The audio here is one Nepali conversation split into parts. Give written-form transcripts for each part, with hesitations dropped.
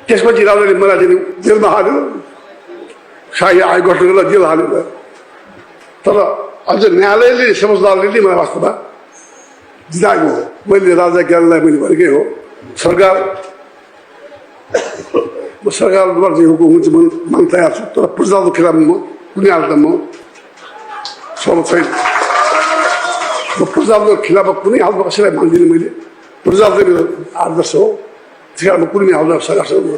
त्यसपछि राजाले मलाई चाहिँ जेलमा हाल्यो, शाही आयोग गठन गरेर जेल हाल्यो। तर अझ न्यायालयले समझदारले नै मलाई वास्तवमा जिताएको हो। मैले राजा ज्ञानलाई मैले भनेकै हो, सरकारबाट चाहिँ हुकुम हुन्छ मान तयार छु, तर प्रजाको खिलाफ म कुनै हालतमा म सहमत छैन। म प्रजाको खिलाफ कुनै हालतमा कसैलाई मान्दिनँ। मैले प्रजा चाहिँ मेरो आदर्श हो, त्यस कारण म कुनै हालतमा सरकारसँग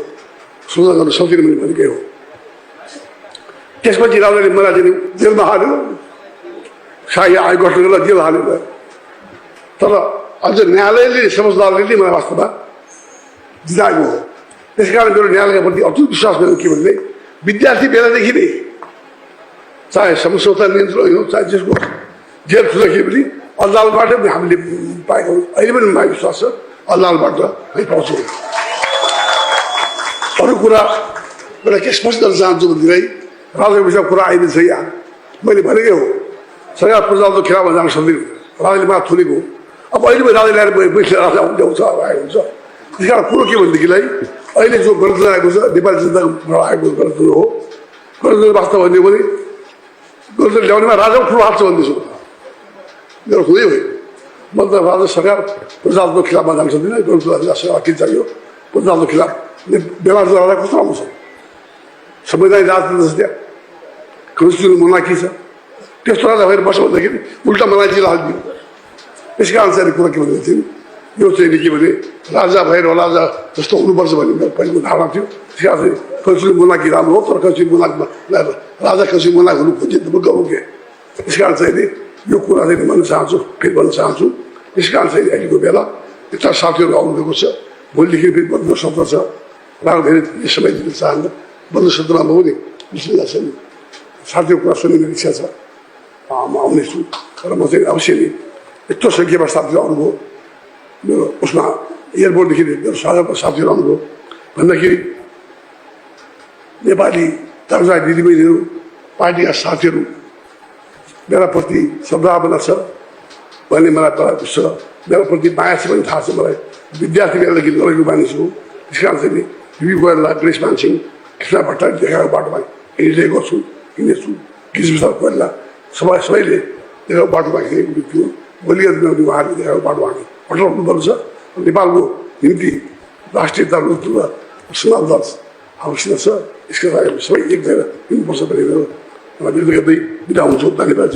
सुधार गर्न सक्दिनँ मैले भनेकै हो। त्यसपछि राजाले मलाई चाहिँ जेलमा हाल्यो, शाही आयोग गठन गरेर जेल हाल्यो। तर अझ न्यायालयले समझदारले नै मलाई वास्तवमा जिताएको हो। त्यसकारण मेरो न्यायालयप्रति अटुट विश्वास मेरो के भने विद्यार्थी बेलादेखि नै चाहे संस्था नियन्त्रण हो, चाहे जसको जेल खुल्दाखेरि पनि अदालतबाट हामीले पाएको। अहिले पनि मलाई विश्वास छ अदालतबाट हामी पाउँछौँ। अरू कुरा एउटा के स्पष्ट गर्न चाहन्छु भनेदेखि राजाको विषयमा कुरा आइदिन्छ यहाँ। मैले भनेकै हो सरकार प्रजाको खिलाफमा जान सक्दैन, राजाले मलाई थुनेको। अब अहिले पनि राजा ल्याएर बैठेर राजा आउँछ आएको हुन्छ। त्यस कारण कुरो के भनेदेखिलाई अहिले जो गणतन्त्र आएको छ नेपाली जनताको आएको गणतन्त्र हो। गणतन्त्र वास्तव भन्यो भने गणतन्त्र ल्याउनेमा राजाको ठुलो हात छ भन्दैछु। मेरो खुदै होइन, म त राजा सरकार प्रजाको खिलाफमा जान सक्दिनँ। गणतन्त्र सेवा के चाहियो, प्रजाको खिलाफ बेला राजा कस्तो राम्रो छ, संवैधानिक राजतन्त्र छ, त्यहाँ कन्स्टिट्युसनल मोनार्की छ। त्यस्तो राजा भएर बस्यो भन्दाखेरि उल्टा मलाई जेल हालिदियो। त्यस कारण चाहिँ कुरा के भनेको थियो, यो चाहिँ के भने राजा भएर राजा जस्तो हुनुपर्छ भन्ने मेरो पहिलेको धारणा थियो। त्यस कारण चाहिँ कन्स्टिट्युसनल मोनार्की राम्रो हो, तर कन्स्टिट्युसनल मोनार्कीमा राजा कन्स्टिट्युसनल मोनार्क हुनु खोज्यो त गयो। त्यस कारण चाहिँ यो कुरा चाहिँ भन्न चाहन्छु, फेरि भन्न चाहन्छु। त्यस कारण चाहिँ अहिलेको बेला यता साथीहरू आउनुभएको छ, भोलिदेखि फेरि बन्द सत्र छ। उहाँहरू धेरै समय दिन चाहन्न, बन्द सत्रमा म पनि बिस्मिल्लाह छैन। साथीको कुरा सुन्ने मेरो इच्छा छ, म आउनेछु। तर म चाहिँ अवश्य नै यत्रो सङ्ख्यामा साथीहरू आउनुभयो, मेरो उसमा एयरपोर्टदेखि मेरो साथीहरू आउनुभयो भन्दाखेरि नेपाली दाजुभाइ दिदीबहिनीहरू, पार्टीका साथीहरू मेराप्रति सद्भावना छ भन्ने मलाई पुरा विश्वास छ। मेराप्रति माया छ पनि थाहा छ मलाई। विद्यार्थी बेलादेखि लडेको मानिस हो। त्यस कारण चाहिँ बिबी गोयललाई, गणेश मानसिंह, कृष्ण भट्टराईले देखाएको बाटोमा हिँडेको गर्छु, हिँड्नेछु। गिरिजप्रसाद कोइराला सबैले देखाएको बाटोमा हिँडेको व्यक्ति हो। बलिया दिनहरू उहाँहरूले देखाएको बाटोमा हामी हटाउनुपर्ने छ। नेपालको निम्ति राष्ट्रियता लोकतन्त्र समाज दर्ज आवश्यक छ। यसका लागि सबै एक भएर हिँड्नुपर्छ भन्ने मेरो व्यक्त गर्दै बिदा हुन्छु। धन्यवाद।